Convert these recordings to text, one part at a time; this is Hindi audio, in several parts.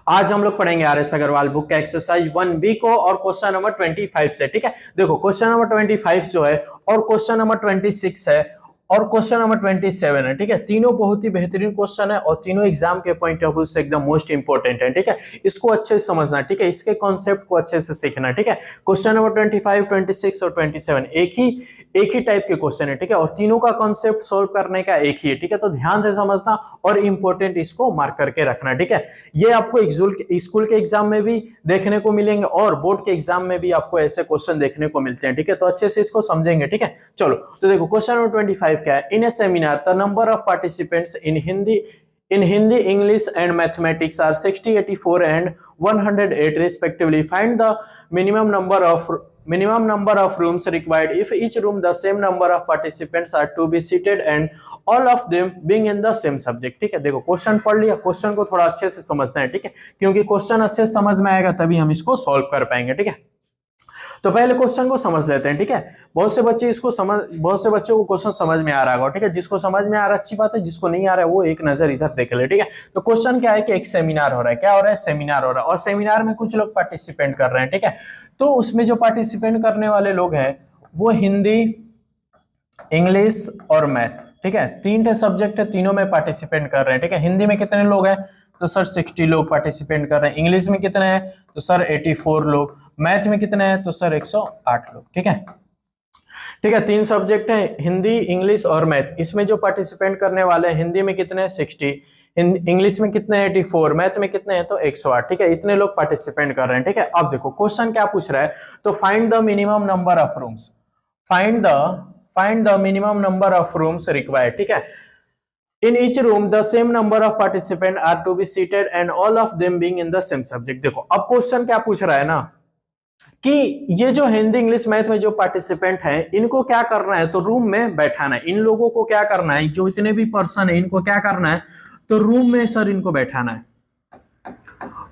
आज हम लोग पढ़ेंगे आर एस अग्रवाल बुक का एक्सरसाइज 1B को और क्वेश्चन नंबर 25 से। ठीक है, देखो क्वेश्चन नंबर 25 जो है और क्वेश्चन नंबर 26 है और क्वेश्चन नंबर 27 है। ठीक है, तीनों बहुत ही बेहतरीन क्वेश्चन है और तीनों एग्जाम के पॉइंट ऑफ व्यू से एकदम मोस्ट इंपोर्टेंट है। ठीक है, इसको अच्छे से समझना। ठीक है, इसके कॉन्सेप्ट को अच्छे से सीखना। ठीक है, क्वेश्चन नंबर 25, 26 और 27 एक ही टाइप के क्वेश्चन है। ठीक है, और तीनों का कॉन्सेप्ट सोल्व करने का एक ही है। ठीक है, तो ध्यान से समझना और इंपॉर्टेंट इसको मार्क करके रखना। ठीक है, ये आपको स्कूल के एग्जाम में भी देखने को मिलेंगे और बोर्ड के एग्जाम में भी आपको ऐसे क्वेश्चन देखने को मिलते हैं। ठीक है, तो अच्छे से इसको समझेंगे। ठीक है, चलो तो देखो क्वेश्चन नंबर 25 क्या है। In a seminar the number of participants in Hindi English and mathematics are 60, 84 and 108 respectively. Find the minimum number of rooms required if each room the same number of participants are to be seated and all of them being in the same subject. ठीक है, देखो क्वेश्चन पढ़ लिया, क्वेश्चन को थोड़ा अच्छे से समझना है। ठीक है, क्योंकि क्वेश्चन अच्छे से समझ में आएगा तभी हम इसको सॉल्व कर पाएंगे। ठीक है, तो पहले क्वेश्चन को समझ लेते हैं। ठीक है, बहुत से बच्चों को क्वेश्चन समझ में आ रहा होगा। ठीक है, जिसको समझ में आ रहा है अच्छी बात है, जिसको नहीं आ रहा है वो एक नजर इधर देख ले। ठीक है, तो क्वेश्चन क्या है कि एक सेमिनार हो रहा है। क्या हो रहा है? सेमिनार हो रहा है और सेमिनार में कुछ लोग पार्टिसिपेंट कर रहे हैं। ठीक है, तो उसमें जो पार्टिसिपेंट करने वाले लोग हैं वो हिंदी, इंग्लिश और मैथ। ठीक है, तीन सब्जेक्ट है, तीनों में पार्टिसिपेंट कर रहे हैं। ठीक है, हिंदी में कितने लोग हैं? तो सर 60 लोग पार्टिसिपेंट कर रहे हैं। इंग्लिश में कितने हैं? तो सर 84 लोग। मैथ में कितने हैं? तो सर 108 लोग। ठीक है, ठीक है, तीन सब्जेक्ट हैं, हिंदी, इंग्लिश और मैथ। इसमें जो पार्टिसिपेंट करने वाले हैं, हिंदी में कितने हैं? 60, इंग्लिश में कितने हैं? 84, मैथ में कितने हैं? तो 108। ठीक है, इतने लोग पार्टिसिपेंट कर रहे हैं। ठीक है, अब देखो क्वेश्चन क्या पूछ रहा है, तो find the minimum number of rooms, find the minimum number of rooms required. ठीक है, in each room the same number of participants are to be seated and all of them being in the same subject. देखो अब क्वेश्चन क्या पूछ रहा है ना कि ये जो हिंदी, इंग्लिश, मैथ में जो पार्टिसिपेंट हैं इनको क्या करना है, तो रूम में बैठाना है। इन लोगों को क्या करना है, जो इतने भी पर्सन है इनको क्या करना है, तो रूम में सर इनको बैठाना है।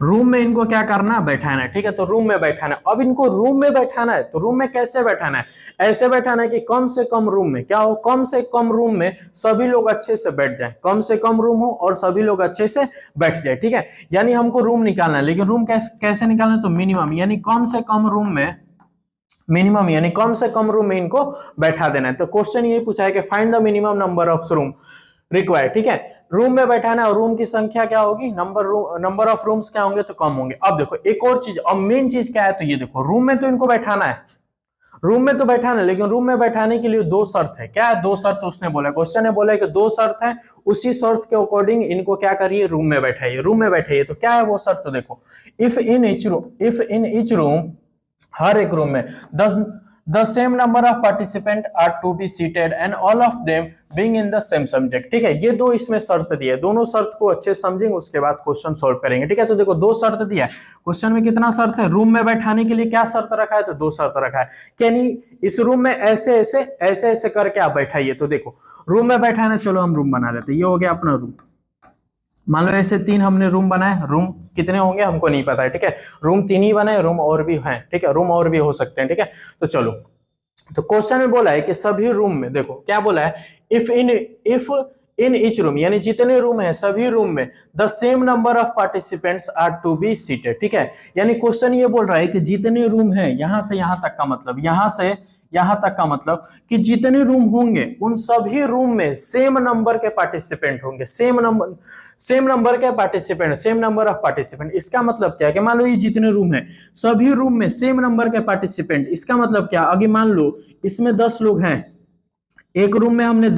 रूम में इनको क्या करना है? बैठाना है। ठीक है, तो रूम में बैठाना है। अब इनको रूम में बैठाना है, तो रूम में कैसे बैठाना है? ऐसे बैठाना है कि कम से कम रूम में क्या हो, कम से कम रूम में सभी लोग अच्छे से बैठ जाएं। कम से कम रूम हो और सभी लोग अच्छे से बैठ जाए। ठीक है, यानी हमको रूम निकालना है, लेकिन रूम कैसे निकालना है? तो मिनिमम यानी कम से कम रूम में, मिनिमम यानी कम से कम रूम में इनको बैठा देना है। तो क्वेश्चन ये पूछा है कि find the minimum number of room required. ठीक है, रूम में बैठाना है और रूम की संख्या क्या होगी, नंबर ऑफ रूम्स क्या होंगे, तो कम होंगे। अब देखो एक और चीज, अब मेन चीज क्या है, तो ये देखो रूम में तो इनको बैठाना है, रूम में तो बैठाना है, लेकिन रूम में बैठाने के लिए दो शर्त है। क्या है? दो शर्त उसने बोला, क्वेश्चन ने बोला कि दो शर्त है, उसी शर्त के अकॉर्डिंग इनको क्या करिए, रूम में बैठाइए। रूम में बैठाइए तो क्या है वो शर्त, तो देखो इफ इन ईच रूम, हर एक रूम में the same number of participants are to be seated and all of them being in the same subject. ठीक है, ये दो इसमें शर्त दिए, दोनों शर्त को अच्छे से समझेंगे उसके बाद क्वेश्चन सॉल्व करेंगे। ठीक है, तो देखो दो शर्त दिया है क्वेश्चन में। कितना शर्त है? रूम में बैठाने के लिए क्या शर्त रखा है, तो दो शर्त रखा है। यानी इस रूम में ऐसे ऐसे करके आप बैठाइए। तो देखो रूम में बैठाना, चलो हम रूम बना लेते हैं। ये हो गया अपना रूम। मान लो ऐसे तीन हमने रूम बनाए, रूम कितने होंगे हमको नहीं पता है। ठीक है, रूम तीन ही बनाए, रूम और भी हैं। ठीक है, रूम और भी हो सकते हैं। ठीक है, तो चलो, तो क्वेश्चन में बोला है कि सभी रूम में, देखो क्या बोला है, इफ इन ईच रूम यानी जितने रूम है सभी रूम में the same number of participants are to be seated. ठीक है, यानी क्वेश्चन ये बोल रहा है कि जितने रूम है, यहां से यहां तक का मतलब, यहां से यहां तक का मतलब कि जितने रूम होंगे उन सभी रूम में सेम नंबर के पार्टिसिपेंट होंगे। सेम नंबर के participant, same number of participant. इसका मतलब क्या है कि मान लो ये जितने रूम है सभी रूम में सेम नंबर के पार्टिसिपेंट। इसका मतलब क्या, अगर मान लो इसमें 10 लोग हैं, एक रूम में हमने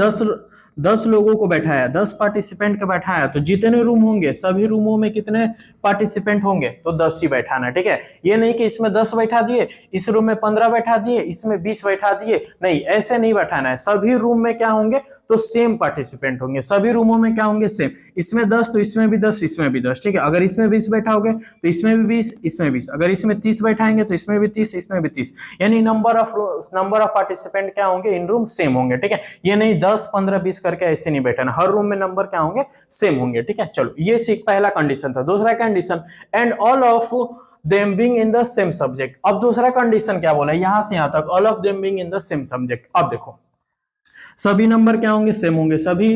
10 लोगों को बैठाया, 10 पार्टिसिपेंट को बैठाया, तो जितने रूम होंगे सभी रूमों में कितने पार्टिसिपेंट होंगे, तो 10 ही बैठाना। ठीक है, ये नहीं कि इसमें 10 बैठा दिए, इस रूम में 15 बैठा दिए, इसमें 20 बैठा दिए, नहीं ऐसे नहीं बैठाना है। सभी रूम में क्या होंगे, तो सेम पार्टिसिपेंट होंगे। सभी रूमों में क्या होंगे, सेम। इसमें 10 तो इसमें भी 10, इसमें भी 10। ठीक है, अगर इसमें 20 बैठाओगे तो इसमें भी 20, इसमें 20। अगर इसमें 30 बैठाएंगे तो इसमें भी 30, इसमें भी 30। यानी नंबर ऑफ पार्टिसिपेंट क्या होंगे, इन रूम सेम होंगे। ठीक है, ये नहीं 10, 15, 20 करके ऐसे नहीं बैठना, हर रूम में नंबर क्या होंगे, सेम होंगे। ठीक है, चलो ये पहला कंडीशन था। दूसरा condition, and all of them being in the same subject. अब दूसरा कंडीशन क्या बोला, यहां से यहां तक, all of them being in the same subject. अब देखो सभी नंबर क्या होंगे, सेम होंगे। सभी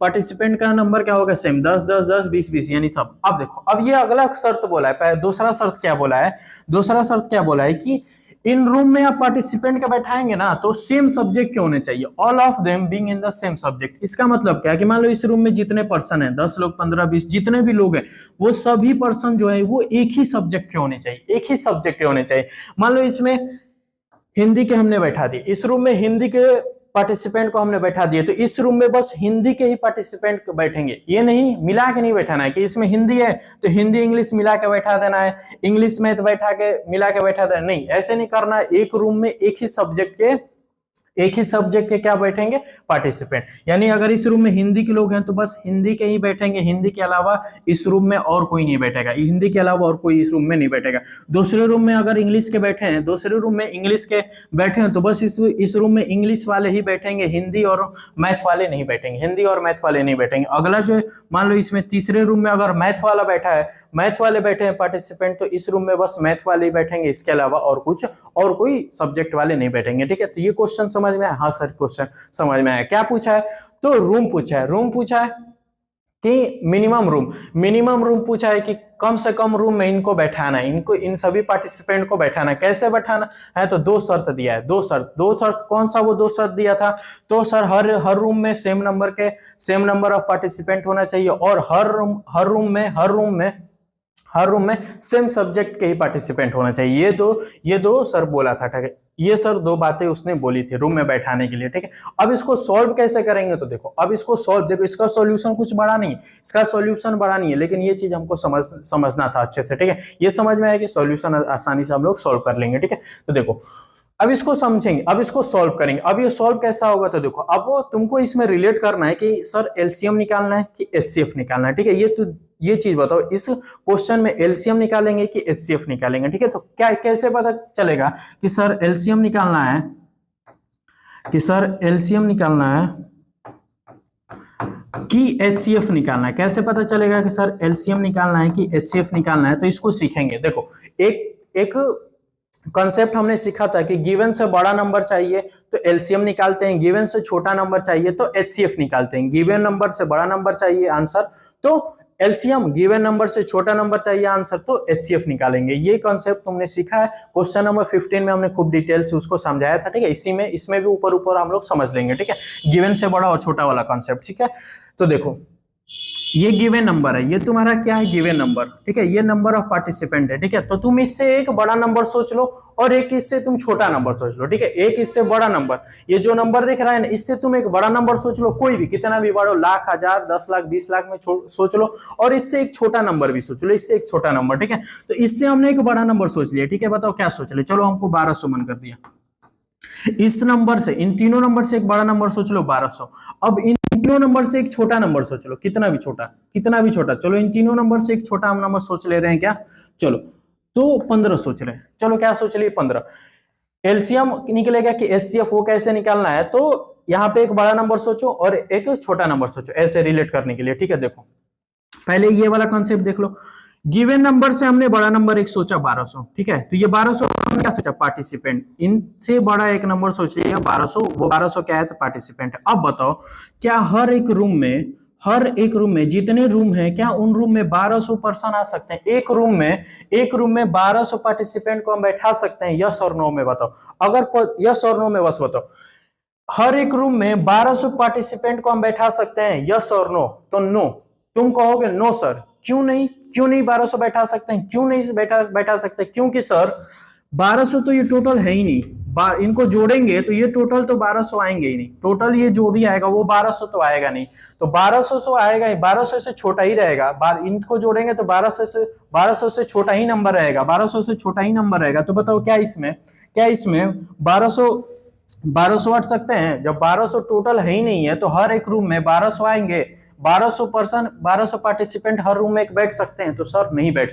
पार्टिसिपेंट का नंबर क्या होगा, सेम, 10 10 10 20 20 यानी सब। अब देखो, अब ये अगला शर्त बोला है, पहले दूसरा शर्त क्या बोला है, दूसरा शर्त क्या बोला है कि इन रूम में आप पार्टिसिपेंट का बैठाएंगे ना तो सेम सब्जेक्ट के होने चाहिए, all of them being in the same subject. इसका मतलब क्या है कि मान लो इस रूम में जितने पर्सन हैं, 10 लोग, 15 20 जितने भी लोग हैं, वो सभी पर्सन जो है वो एक ही सब्जेक्ट के होने चाहिए, एक ही सब्जेक्ट के होने चाहिए। मान लो इसमें हिंदी के हमने बैठा दिए, इस रूम में हिंदी के पार्टिसिपेंट को हमने बैठा दिए, तो इस रूम में बस हिंदी के ही पार्टिसिपेंट बैठेंगे। ये नहीं मिला के नहीं बैठाना है कि इसमें हिंदी है तो हिंदी इंग्लिश मिला के बैठा देना है, इंग्लिश मैथ बैठा के मिला के बैठा देना, नहीं, ऐसे नहीं करना है। एक रूम में एक ही सब्जेक्ट के क्या बैठेंगे, पार्टिसिपेंट। यानी अगर इस रूम में हिंदी के लोग हैं तो बस हिंदी के ही बैठेंगे, हिंदी के अलावा इस रूम में और कोई नहीं बैठेगा, हिंदी के अलावा और कोई इस रूम में नहीं बैठेगा। दूसरे रूम में अगर इंग्लिश के बैठे हैं, दूसरे रूम में इंग्लिश के बैठे हैं तो बस इस रूम में इंग्लिश वाले ही बैठेंगे, हिंदी और मैथ वाले नहीं बैठेंगे, हिंदी और मैथ वाले नहीं बैठेंगे। अगला जो मान लो इसमें तीसरे रूम में अगर मैथ वाला बैठा है, मैथ वाले बैठे हैं पार्टिसिपेंट, तो इस रूम में बस मैथ वाले ही बैठेंगे, इसके अलावा और कोई सब्जेक्ट वाले नहीं बैठेंगे। ठीक है, तो ये क्वेश्चन समझ में आया? हाँ सर, क्वेश्चन समझ में आया। क्या पूछा है, तो रूम पूछा है, रूम पूछा है कि मिनिमम रूम पूछा है कि कम से कम रूम में इनको बैठाना है, इनको इन सभी पार्टिसिपेंट को बैठाना है। कैसे बैठाना है, तो दो शर्त दिया है, दो शर्त कौन सा वो दो शर्त दिया था, तो सर हर रूम में सेम नंबर ऑफ पार्टिसिपेंट होना चाहिए, और हर रूम में सेम सब्जेक्ट के ही पार्टिसिपेंट होना चाहिए। ये दो सर बोला था। ठीक है, ये सर दो बातें उसने बोली थी रूम में बैठाने के लिए। ठीक है, अब इसको सॉल्व कैसे करेंगे, तो देखो अब इसको सॉल्व, देखो इसका सॉल्यूशन कुछ बड़ा नहीं है, लेकिन ये चीज हमको समझना था अच्छे से। ठीक है, ये समझ में आया कि सॉल्यूशन आसानी से हम लोग सॉल्व कर लेंगे। ठीक है, तो देखो अब इसको समझेंगे, अब इसको सॉल्व करेंगे। अब ये सॉल्व कैसा होगा, तो देखो अब तुमको इसमें रिलेट करना है कि सर एलसीएम निकालना है कि एचसीएफ निकालना है। ठीक है, ये चीज बताओ, इस क्वेश्चन में एलसीएम निकालेंगे कि एचसीएफ निकालेंगे। ठीक है, तो क्या कैसे पता चलेगा कि सर एलसीएम निकालना है कि एचसीएफ निकालना है? कैसे पता चलेगा कि सर एलसीएम निकालना है कि एचसीएफ निकालना है, तो इसको सीखेंगे। देखो एक कॉन्सेप्ट हमने सीखा था कि गिवन से बड़ा नंबर चाहिए तो एलसीएम निकालते हैं, गिवन से छोटा नंबर चाहिए तो एचसीएफ निकालते हैं। गिवन नंबर से बड़ा नंबर चाहिए आंसर तो एलसीएम, गिवन नंबर से छोटा नंबर चाहिए आंसर तो एचसीएफ निकालेंगे। ये कॉन्सेप्ट तुमने सीखा है, क्वेश्चन नंबर 15 में हमने खूब डिटेल से उसको समझाया था। ठीक है, इसमें भी ऊपर हम लोग समझ लेंगे। ठीक है, गिवन से बड़ा और छोटा वाला कॉन्सेप्ट। ठीक है, तो देखो ये गिवन नंबर है, ये तुम्हारा क्या है, गिवन नंबर। ठीक है, ये नंबर ऑफ पार्टिसिपेंट है। ठीक है, तो तुम इससे एक बड़ा नंबर सोच लो और एक इससे तुम छोटा नंबर सोच लो। ठीक है, एक इससे बड़ा नंबर, ये जो नंबर दिख रहा है ना, इससे तुम एक बड़ा नंबर सोच लो, कोई भी, कितना भी बड़ा, लाख, हजार, 10 लाख, 20 लाख में सोच लो, और इससे एक छोटा नंबर भी सोच लो, इससे एक छोटा नंबर। ठीक है, तो इससे हमने एक बड़ा नंबर सोच लिया। ठीक है, बताओ क्या सोच ले, चलो हमको 1200 मन कर दिया। इस नंबर से, इन तीनों नंबर से एक बड़ा नंबर सोच लो, 1200। अब इन तीनों नंबर से एक छोटा नंबर सोच लो, कितना भी छोटा। चलो इन तीनों नंबर से एक छोटा हम नंबर सोच ले रहे हैं क्या, चलो तो 15 सोच रहे हैं। चलो क्या सोच लिए, 15। एलसीएम निकलेगा कि एचसीएफ, वो कैसे निकालना है, तो यहाँ पे एक बड़ा नंबर सोचो और एक छोटा नंबर सोचो, ऐसे रिलेट करने के लिए। ठीक है, देखो पहले ये वाला कॉन्सेप्ट देख लो। गिवन नंबर से हमने बड़ा नंबर एक सोचा 1200। ठीक है, तो ये 1200 हमने क्या सोचा, पार्टिसिपेंट। इनसे बड़ा एक नंबर सोच लिया 1200, वो 1200 क्या है, तो पार्टिसिपेंट। अब बताओ क्या हर एक रूम में जितने रूम हैं, क्या उन रूम में 1200 पर्सन आ सकते हैं? एक रूम में 1200 पार्टिसिपेंट को हम बैठा सकते हैं? यस और नो में बताओ। अगर यस और नो में बस बताओ, हर एक रूम में 1200 पार्टिसिपेंट को हम बैठा सकते हैं, यस और नो? तो नो। तुम कहोगे नो सर, क्यों नहीं 1200 बैठा सकते हैं, क्यों नहीं बैठा सकते? क्योंकि सर 1200 तो ये टोटल है ही नहीं, इनको जोड़ेंगे तो ये टोटल तो 1200 आएंगे ही नहीं, टोटल ये जो भी आएगा वो 1200 तो आएगा नहीं, तो 1200 आएगा ही, 1200 से छोटा ही रहेगा। इनको जोड़ेंगे तो 1200 से छोटा ही नंबर रहेगा, 1200 से छोटा ही नंबर रहेगा। तो बताओ क्या इसमें 1200 हट सकते हैं? जब 1200 टोटल है ही नहीं है तो हर एक रूम में 1200 आएंगे, 1200 पार्टिसिपेंट हर रूम में बैठ सकते हैं? तो सर नहीं बैठ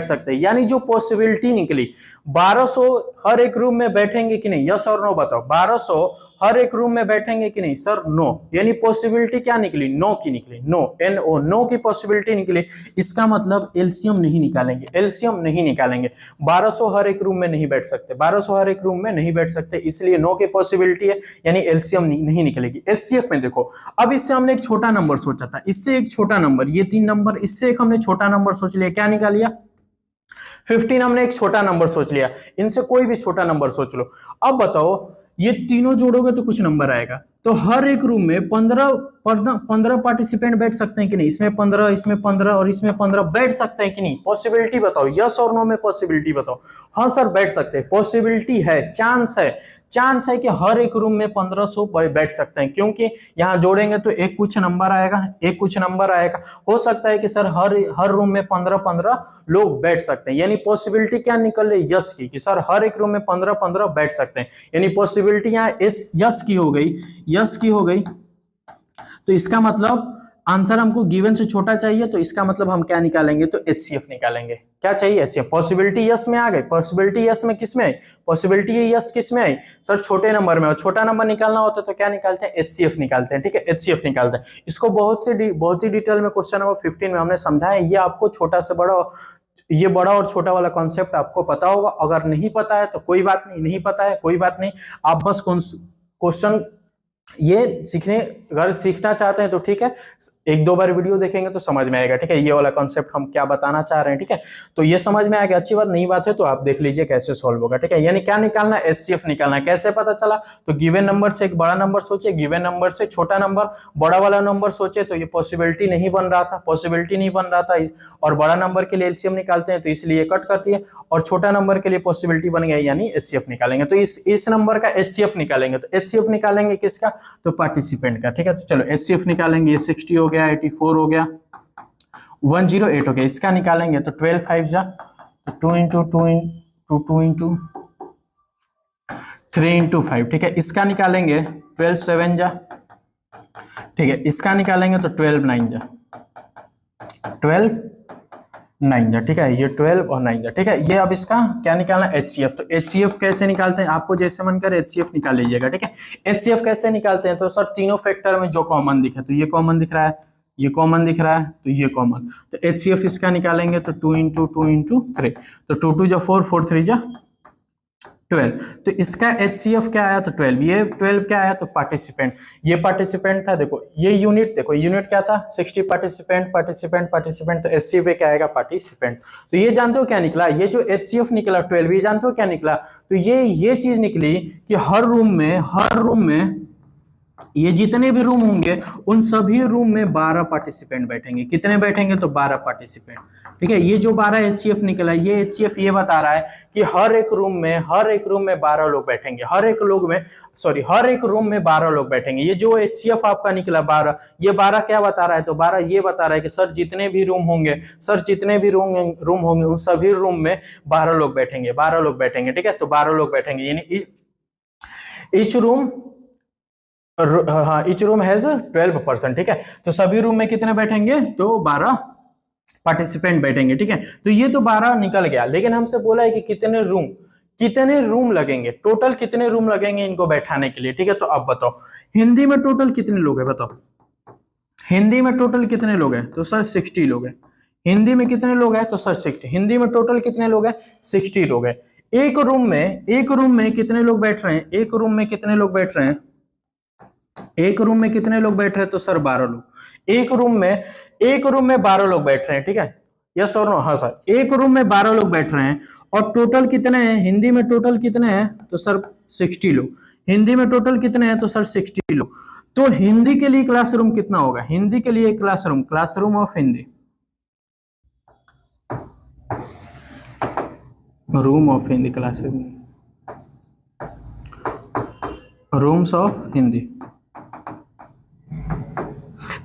सकते, यानी जो पॉसिबिलिटी निकली 1200 हर एक रूम में बैठेंगे कि नहीं, यस और नो बताओ। 1200 हर एक रूम में बैठेंगे कि नहीं सर? नो, यानी पॉसिबिलिटी क्या निकली? नो की निकली, नो, NO, नो की पॉसिबिलिटी निकली। इसका मतलब एलसीएम नहीं निकालेंगे, एलसीएम नहीं निकालेंगे। 1200 हर एक रूम में नहीं बैठ सकते, 1200 हर एक रूम में नहीं बैठ सकते, इसलिए नो की पॉसिबिलिटी है, यानी एलसीएम नहीं निकलेगी। एचसीएफ में देखो, अब इससे हमने एक छोटा नंबर सोचा था, इससे एक छोटा नंबर, ये 3 नंबर, इससे एक हमने छोटा नंबर सोच लिया, क्या निकाल लिया? 15 हमने एक छोटा नंबर सोच लिया, इनसे कोई भी छोटा नंबर सोच लो। अब बताओ, ये तीनों जोड़ोगे तो कुछ नंबर आएगा, तो हर एक रूम में 15 पार्टिसिपेंट बैठ सकते हैं कि नहीं? इसमें 15, इसमें 15 और इसमें 15 बैठ सकते हैं कि नहीं? पॉसिबिलिटी बताओ, यस और नो में पॉसिबिलिटी बताओ। हाँ सर बैठ सकते हैं, पॉसिबिलिटी है, चांस है, चांस है कि हर एक रूम में 1500 बैठ सकते हैं, क्योंकि यहाँ जोड़ेंगे तो एक कुछ नंबर आएगा, एक कुछ नंबर आएगा। हो सकता है कि सर हर रूम में 15-15 लोग बैठ सकते हैं, यानी पॉसिबिलिटी क्या निकल रही? यस की, कि सर हर एक रूम में 15-15 बैठ सकते हैं, यानी पॉसिबिलिटी यहाँ यस की हो गई, यस की हो गई। तो इसका मतलब आंसर हमको गिवन से छोटा चाहिए, तो इसका मतलब हम क्या निकालेंगे? तो एचसीएफ निकालेंगे। क्या चाहिए? एचसीएफ। पॉसिबिलिटी यस में आ गई, पॉसिबिलिटी यस में किस में आई? पॉसिबिलिटी यस किस में आई? सर छोटे नंबर में, और छोटा नंबर निकालना होता है तो क्या निकालते हैं? एचसीएफ निकालते हैं, ठीक है, एचसीएफ निकालते हैं। इसको बहुत ही डिटेल में क्वेश्चन नंबर 15 में हमने समझाया। ये आपको छोटा से बड़ा, ये बड़ा और छोटा वाला कॉन्सेप्ट आपको पता होगा। अगर नहीं पता है तो कोई बात नहीं, नहीं पता है कोई बात नहीं, आप बस क्वेश्चन ये सीखने, अगर सीखना चाहते हैं तो ठीक है, 1-2 बार वीडियो देखेंगे तो समझ में आएगा, ठीक है, ये वाला कॉन्सेप्ट हम क्या बताना चाह रहे हैं, ठीक है। तो ये समझ में आएगा, अच्छी बात। नई बात है तो आप देख लीजिए कैसे सॉल्व होगा, ठीक है। यानी क्या निकालना है? एचसीएफ निकालना है। कैसे पता चला? तो गिवन नंबर से एक बड़ा नंबर सोचे, गिवन नंबर से छोटा नंबर, बड़ा वाला नंबर सोचे तो ये पॉसिबिलिटी नहीं बन रहा था, पॉसिबिलिटी नहीं बन रहा था, और बड़ा नंबर के लिए एलसीएम निकालते हैं तो इसलिए कट कर दिए, और छोटा नंबर के लिए पॉसिबिलिटी बन गया, यानी एचसीएफ निकालेंगे। तो इस नंबर का एचसीएफ निकालेंगे, तो एचसीएफ निकालेंगे किसका? तो पार्टिसिपेंट का, ठीक है। तो चलो एचसीएफ निकालेंगे, ये 60 हो गया, 84 हो गया, 108 हो गया। इसका निकालेंगे तो 12 5 जा, तो 2 इंटू 2 इंटू 2 इंटू 3 इंटू 5, ठीक है। इसका निकालेंगे 12 7 जा, ठीक है। इसका निकालेंगे तो 12 9 जा, 12 9 जा, ठीक है। ये 12 और 9 जा, ठीक है। ये अब इसका क्या निकालना? एचसीएफ। तो एचसीएफ कैसे निकालते हैं? आपको जैसे मन करे एचसीएफ निकाल लीजिएगा, ठीक है। एचसीएफ कैसे निकालते हैं? तो सर तीनों फैक्टर में जो कॉमन दिखे, तो ये कॉमन दिख रहा है, ये कॉमन दिख रहा है, तो ये कॉमन, तो एचसीएफ इसका निकालेंगे तो 2 इंटू 2 इंटू 3, तो 2 2 जा 4, 4 3 जा 12। तो इसका एचसीएफ क्या आया? तो 12। ये 12 क्या आया? तो पार्टिसिपेंट। ये पार्टिसिपेंट था, देखो ये यूनिट, देखो यूनिट क्या था? 60 पार्टिसिपेंट, पार्टिसिपेंट, पार्टिसिपेंट, तो एचसीएफ क्या आएगा? पार्टिसिपेंट। तो ये जानते हो क्या निकला? ये जो एचसीएफ निकला 12, ये जानते हो क्या निकला? तो ये चीज निकली कि हर रूम में ये जितने भी रूम होंगे उन सभी रूम में 12 पार्टिसिपेंट बैठेंगे। कितने बैठेंगे? तो 12 पार्टिसिपेंट, ठीक है। ये जो 12 एचसीएफ निकला, ये एचसीएफ ये बता रहा है कि हर एक रूम में 12 लोग बैठेंगे, हर एक रूम में 12 लोग बैठेंगे। ये जो एचसीएफ आपका निकला 12, ये 12 क्या बता रहा है? तो 12 ये बता रहा है कि सर जितने भी रूम होंगे उन सभी रूम में 12 लोग बैठेंगे, 12 लोग बैठेंगे, ठीक है। तो 12 लोग बैठेंगे, यानी ईच रूम हैज 12%, ठीक है। तो सभी रूम में कितने बैठेंगे? तो 12 पार्टिसिपेंट बैठेंगे, ठीक है। तो ये तो 12 निकल गया, लेकिन हमसे बोला है कि कितने रूम लगेंगे, टोटल कितने रूम लगेंगे इनको बैठाने के लिए, ठीक है। तो अब बताओ हिंदी में टोटल कितने लोग हैं? बताओ हिंदी में टोटल कितने लोग हैं? तो सर 60 लोग हैं। हिंदी में कितने लोग हैं? तो सर 60। हिंदी में टोटल कितने लोग हैं? 60 लोग हैं। एक रूम में कितने लोग बैठ रहे हैं? एक रूम में कितने लोग बैठ रहे हैं? एक रूम में कितने लोग बैठ रहे हैं? तो सर 12 लोग। एक रूम में 12 लोग बैठ रहे हैं, ठीक है। यस और नो? हाँ सर, एक रूम में 12 लोग बैठ रहे हैं, और टोटल कितने हैं? हिंदी में टोटल कितने हैं? तो सर 60 लोग। हिंदी में टोटल कितने हैं? तो सर 60 लोग। तो हिंदी के लिए क्लासरूम कितना होगा? हिंदी के लिए classroom of Hindi, room of Hindi, classroom, rooms of Hindi,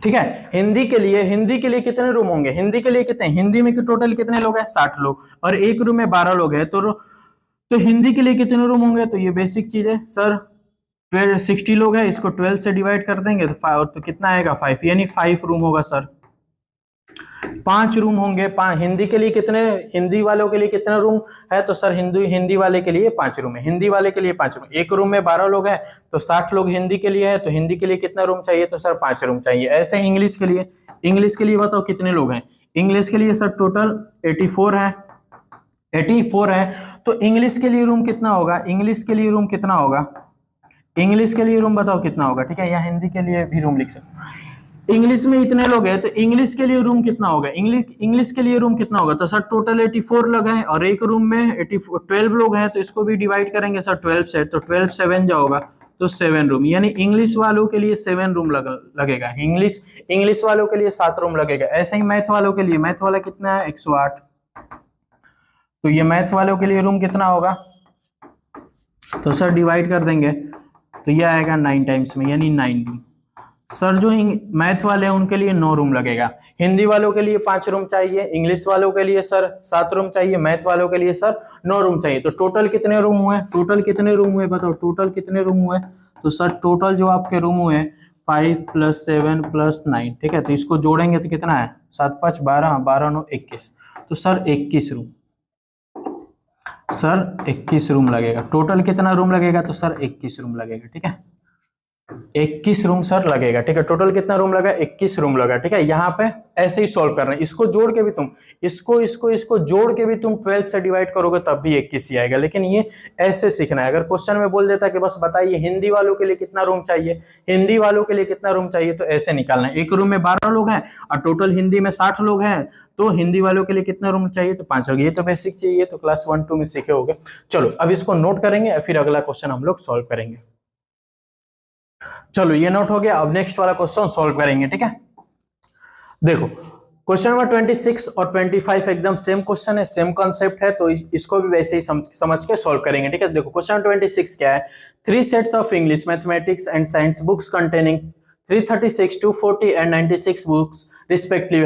ठीक है। हिंदी के लिए कितने रूम होंगे? हिंदी के लिए कितने? हिंदी में टोटल कितने लोग हैं? 60 लोग, और एक रूम में 12 लोग हैं, तो हिंदी के लिए कितने रूम होंगे? तो ये बेसिक चीज है सर। 60 लोग हैं, इसको 12 से डिवाइड कर देंगे तो कितना आएगा? 5, यानी 5 रूम होगा सर। 5 रूम होंगे। हिंदी के लिए कितने, हिंदी वालों के लिए कितने रूम है? तो सर हिंदी वाले के लिए 5 रूम है। हिंदी वाले के लिए 5 रूम, एक रूम में 12 लोग हैं तो 60 लोग हिंदी के लिए है, तो हिंदी के लिए कितना रूम चाहिए? तो सर 5 रूम चाहिए। ऐसे इंग्लिश के लिए, इंग्लिश के लिए बताओ कितने लोग हैं? इंग्लिश के लिए सर टोटल 84 है, 84 है। तो इंग्लिश के लिए रूम कितना होगा? इंग्लिश के लिए रूम कितना होगा? इंग्लिश के लिए रूम बताओ कितना होगा? ठीक है, या हिंदी के लिए भी रूम लिख सकते हो। इंग्लिश में इतने लोग हैं तो इंग्लिश के लिए रूम कितना होगा? इंग्लिश के लिए रूम कितना होगा? तो सर टोटल 84 लोग हैं और एक रूम में 12 लोग हैं, तो इसको भी डिवाइड करेंगे सर 12 से, तो 12 7 जा होगा तो 7 रूम, यानी इंग्लिश वालों के लिए 7 रूम लगेगा। इंग्लिश वालों के लिए 7 रूम लगेगा। ऐसे ही मैथ वालों के लिए, मैथ वाला कितना है? 108, तो ये मैथ वालों के लिए रूम कितना होगा? तो सर डिवाइड कर देंगे तो ये आएगा 9 टाइम्स में, यानी 9 रूम। सर जो मैथ वाले हैं उनके लिए 9 रूम लगेगा। हिंदी वालों के लिए 5 रूम चाहिए, इंग्लिश वालों के लिए सर 7 रूम चाहिए, मैथ वालों के लिए सर 9 रूम चाहिए। तो टोटल कितने रूम हुए? टोटल कितने रूम हुए बताओ? टोटल कितने रूम हुए? तो सर टोटल जो आपके रूम हुए 5 + 7 + 9, ठीक है, तो इसको जोड़ेंगे तो कितना है? 7 5 12, 12 9 21, तो सर 21 रूम, सर 21 रूम लगेगा। टोटल कितना रूम लगेगा? तो सर 21 रूम लगेगा। ठीक है, 21 रूम सर लगेगा। ठीक है, टोटल कितना रूम लगा? 21 रूम लगा। ठीक है, यहाँ पे ऐसे ही सॉल्व करना है। इसको जोड़ के भी तुम इसको जोड़ के भी तुम 12 से डिवाइड करोगे तब भी 21 ही आएगा। लेकिन ये ऐसे सीखना है। अगर क्वेश्चन में बोल देता कि बस बताइए हिंदी वालों के लिए कितना रूम चाहिए, हिंदी वालों के लिए कितना रूम चाहिए, तो ऐसे निकालना है। एक रूम में 12 लोग हैं और टोटल हिंदी में 60 लोग हैं, तो हिंदी वालों के लिए कितना रूम चाहिए? तो 5 लोग। ये तो बेसिक चाहिए, तो क्लास 1 2 में सीखे होगे। चलो अब इसको नोट करेंगे, फिर अगला क्वेश्चन हम लोग सॉल्व करेंगे। चलो ये नोट हो गया, अब नेक्स्ट वाला क्वेश्चन सॉल्व करेंगे। ठीक है, देखो क्वेश्चन नंबर 26 और 25 एकदम सेम क्वेश्चन है, सेम कॉन्सेप्ट है, तो इसको भी वैसे ही समझ के सॉल्व करेंगे। ठीक है, देखो क्वेश्चन 26 क्या है? 3 sets of English, mathematics and science books containing 336, 240 and 96 books respectively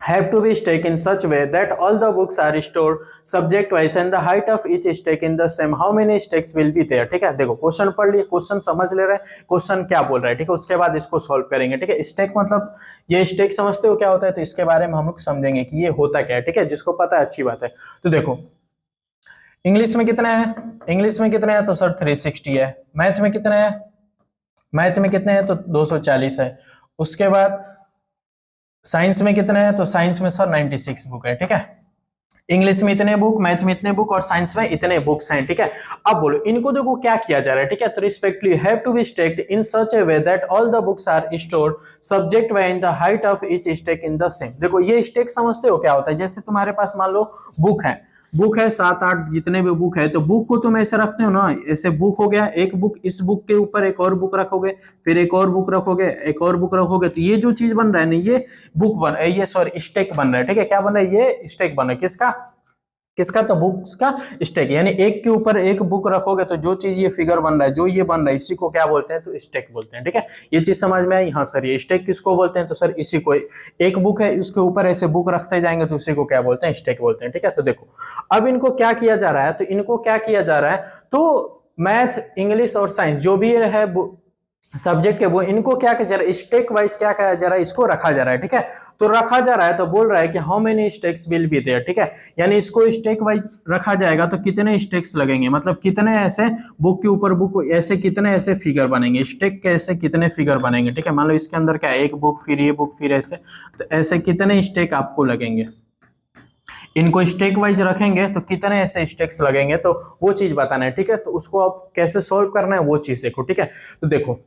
have to be stacked in such way that all the books are stored subject wise and the height of each stack in the same. How many stacks will be there? ठीक है, देखो क्वेश्चन पढ़ लिए, क्वेश्चन समझ ले रहे हैं क्वेश्चन क्या बोल रहा है। ठीक है, उसके बाद इसको सॉल्व करेंगे। ठीक है, स्टैक मतलब ये स्टैक समझते हो क्या होता है? तो इसके बारे में हम लोग समझेंगे कि ये होता क्या है। ठीक है, जिसको पता है अच्छी बात है। तो देखो इंग्लिश में कितना है? इंग्लिश में कितना है? तो सर 360 है। मैथ में कितना है? मैथ में कितने हैं? तो 240 है। उसके बाद साइंस में कितने हैं? तो साइंस में सर 96 बुक है। ठीक है, इंग्लिश में इतने बुक, मैथ में इतने बुक और साइंस में इतने बुक्स हैं। ठीक है, अब बोलो इनको देखो क्या किया जा रहा है। ठीक है, तो respectively have to be stacked in such a way that all the books are stored subject wise in the height of each stack in the same. देखो ये स्टैक समझते हो क्या होता है? जैसे तुम्हारे पास मान लो बुक है 7 8 जितने भी बुक है, तो बुक को तुम ऐसे रखते हो ना, ऐसे बुक हो गया एक बुक, इस बुक के ऊपर एक और बुक रखोगे, फिर एक और बुक रखोगे, एक और बुक रखोगे, तो ये जो चीज बन रहा है ना, ये बुक बन ये सॉरी स्टैक बन रहा है। ठीक है, क्या बन रहा है? ये स्टैक बन रहा है। किसका? तो बुक्स का स्टैक, यानी एक के ऊपर एक बुक रखोगे तो जो चीज ये फिगर बन रहा है, जो ये बन रहा है, इसी को क्या बोलते हैं? तो स्टैक बोलते हैं। ठीक है, ये चीज समझ में आई? हाँ सर, ये स्टैक किसको बोलते हैं? तो सर इसी को, एक बुक है उसके ऊपर ऐसे बुक रखते जाएंगे तो उसी को क्या बोलते हैं? स्टैक बोलते हैं। ठीक है, तो देखो अब इनको क्या किया जा रहा है? तो इनको क्या किया जा रहा है? तो मैथ, इंग्लिश और साइंस जो भी है सब्जेक्ट है, वो इनको क्या किया जा रहा है? स्टेक वाइज क्या किया जा रहा है? इसको रखा जा रहा है। ठीक है, तो रखा जा रहा है तो बोल रहा है कि how many stacks will be there. ठीक है, यानी इसको स्टेक वाइज रखा जाएगा तो कितने स्टेक्स लगेंगे, मतलब कितने ऐसे बुक के ऊपर बुक, ऐसे कितने ऐसे फिगर बनेंगे, स्टेक के ऐसे कितने फिगर बनेंगे। ठीक है, मान लो इसके अंदर क्या, एक बुक, फिर ये बुक, फिर ऐसे, तो ऐसे कितने स्टेक आपको लगेंगे? इनको स्टेक वाइज रखेंगे तो कितने ऐसे स्टेक्स लगेंगे, तो वो चीज बताना है। ठीक है, तो उसको आप कैसे सोल्व करना है वो चीज देखो। ठीक है, तो देखो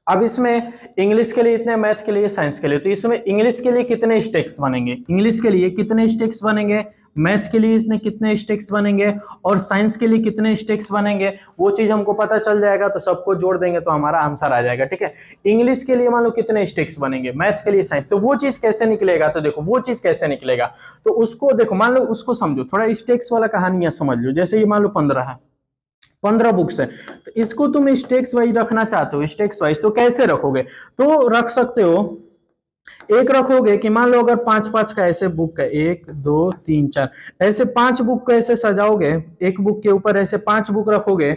अब इसमें इंग्लिश के लिए इतने, मैथ के लिए, साइंस के लिए, तो इसमें इंग्लिश के लिए कितने स्टेक्स बनेंगे, इंग्लिश के लिए कितने स्टेक्स बनेंगे, मैथ के लिए इतने कितने स्टेक्स बनेंगे और साइंस के लिए कितने स्टेक्स बनेंगे, वो चीज हमको पता चल जाएगा तो सबको जोड़ देंगे तो हमारा आंसर आ जाएगा। ठीक है, इंग्लिश के लिए मान लो कितने स्टेक्स बनेंगे, मैथ के लिए, साइंस, तो वो चीज कैसे निकलेगा? तो देखो वो चीज कैसे निकलेगा, तो उसको देखो, मान लो उसको समझो, थोड़ा स्टेक्स वाला कहानियां समझ लो। जैसे ये मान लो 15 है, 15 बुक्स है, तो इसको तुम स्टेक्स वाइज रखना चाहते हो, स्टेक्स वाइज, तो कैसे रखोगे? तो रख सकते हो, एक रखोगे कि मान लो अगर 5 5 का ऐसे बुक है, 1 2 3 4 ऐसे 5 बुक को ऐसे सजाओगे, एक बुक के ऊपर ऐसे 5 बुक रखोगे,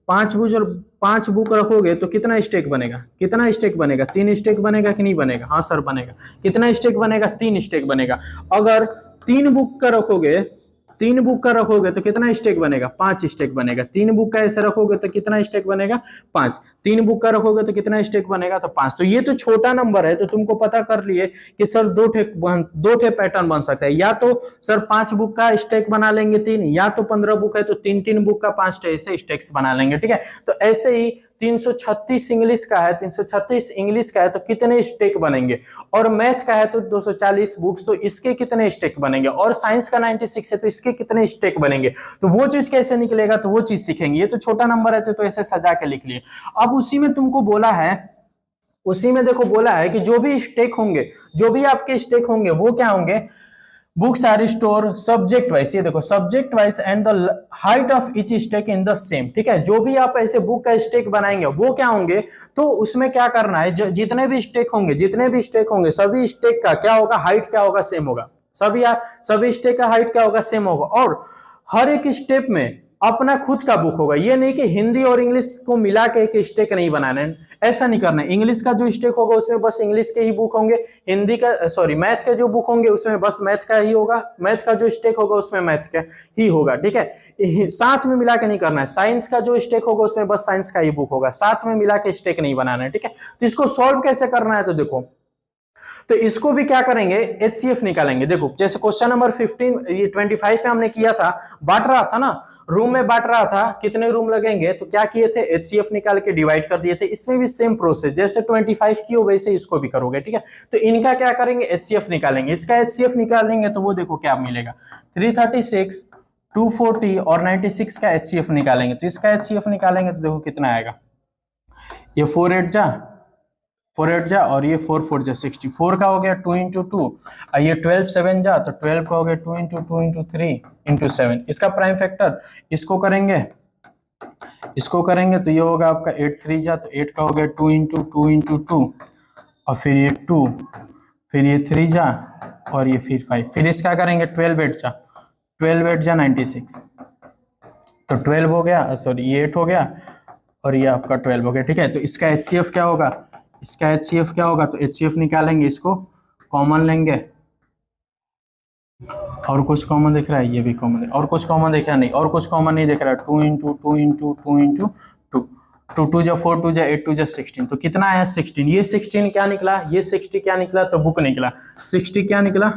पांच बुक रखोगे तो कितना स्टेक बनेगा, कितना स्टेक बनेगा, 3 स्टेक बनेगा कि नहीं बनेगा? हाँ सर बनेगा। कितना स्टेक बनेगा? 3 स्टेक बनेगा। अगर 3 बुक का रखोगे, 3 बुक का रखोगे तो कितना स्टेक बनेगा? 5 स्टेक बनेगा। 3 बुक का ऐसे रखोगे तो कितना स्टेक बनेगा? 5। 3 बुक का रखोगे तो कितना स्टेक बनेगा? तो 5। तो ये तो छोटा नंबर है, तो तुमको पता कर लिए कि सर दो ठे पैटर्न बन सकता है। या तो सर 5 बुक का स्टेक बना लेंगे 3, या तो 15 बुक है तो 3 बुक का 5 ऐसे स्टेक्स बना लेंगे। ठीक है, तो ऐसे ही 336 इंग्लिश का है, 336 इंग्लिश का है तो कितने स्टेक बनेंगे? और मैथ का है तो 240 बुक्स, तो इसके कितने स्टेक बनेंगे? और साइंस का 96 है तो इसके कितने स्टेक बनेंगे? तो वो चीज कैसे निकलेगा, तो वो चीज सीखेंगे। ये तो छोटा नंबर है तो ऐसे सजा के लिख लिए। अब उसी में तुमको बोला है, उसी में देखो बोला है कि जो भी स्टेक होंगे, जो भी आपके स्टेक होंगे वो क्या होंगे? Books are store subject wise, ये देखो subject wise and the height of each stack in the same. ठीक है, जो भी आप ऐसे बुक का स्टेक बनाएंगे वो क्या होंगे? तो उसमें क्या करना है, जितने भी स्टेक होंगे, जितने भी स्टेक होंगे, सभी स्टेक का क्या होगा? हाइट क्या होगा? सेम होगा। सभी स्टेक का हाइट क्या होगा? सेम होगा। और हर एक स्टेप में अपना खुद का बुक होगा। ये नहीं कि हिंदी और इंग्लिश को मिला के एक स्टेक नहीं बनाना है, ऐसा नहीं करना है। इंग्लिश का जो स्टेक होगा उसमें बस इंग्लिश के ही बुक होंगे, हिंदी का मैथ के जो बुक होंगे उसमें बस मैथ का ही होगा, मैथ का जो स्टेक होगा उसमें मैथ का ही होगा। ठीक है, साथ में मिला के नहीं करना है। साइंस का जो स्टेक होगा उसमें बस साइंस का ही बुक होगा, साथ में मिला के स्टेक नहीं बनाना है। ठीक है, तो इसको सॉल्व कैसे करना है, तो देखो, तो इसको भी क्या करेंगे? एचसीएफ निकालेंगे। देखो जैसे क्वेश्चन नंबर 25 पे हमने किया था, बांट रहा था ना, रूम में बांट रहा था, कितने रूम लगेंगे, तो क्या किए थे? एचसीएफ निकाल के डिवाइड कर दिए थे। इसमें भी सेम प्रोसेस, जैसे 25 किए वैसे इसको भी करोगे। ठीक है, तो इनका क्या करेंगे? एचसीएफ निकालेंगे। इसका एचसीएफ निकालेंगे तो वो देखो क्या मिलेगा, 336, 240 और 96 का एचसीएफ निकालेंगे। तो इसका एचसीएफ निकालेंगे तो देखो कितना आएगा, ये 4 8 जा और ये 4 4 जा 64 का हो गया 2 इंटू 2, और ये 12 7 जा तो 12 का हो गया 2 इंटू 2 इंटू 3 इंटू 7। इसका प्राइम फैक्टर इसको करेंगे, तो ये होगा आपका 8 3 जा तो 8 का हो गया 2 इंटू 2 इंटू 2, और फिर ये 2, फिर ये 3 जा और ये फिर 5, फिर इसका करेंगे 12 8 जा, 12 8 जा 96, तो 12 हो गया, सॉरी ये 8 हो गया और ये आपका 12 हो गया। ठीक है, तो इसका एचसीएफ क्या होगा? इसका एचसीएफ क्या होगा? तो एचसीएफ निकालेंगे, इसको कॉमन लेंगे, और कुछ कॉमन दिख रहा है? ये भी कॉमन है। और कुछ कॉमन दिख रहा है? नहीं, और कुछ कॉमन नहीं दिख रहा है। 2 इंटू 2 इंटू 2 इंटू 2, 2 2 जा 4 2 जा 8 2 जा 16, तो कितना आया? 16। ये 16 क्या निकला? ये 60 क्या निकला? तो बुक निकला। 60 क्या निकला?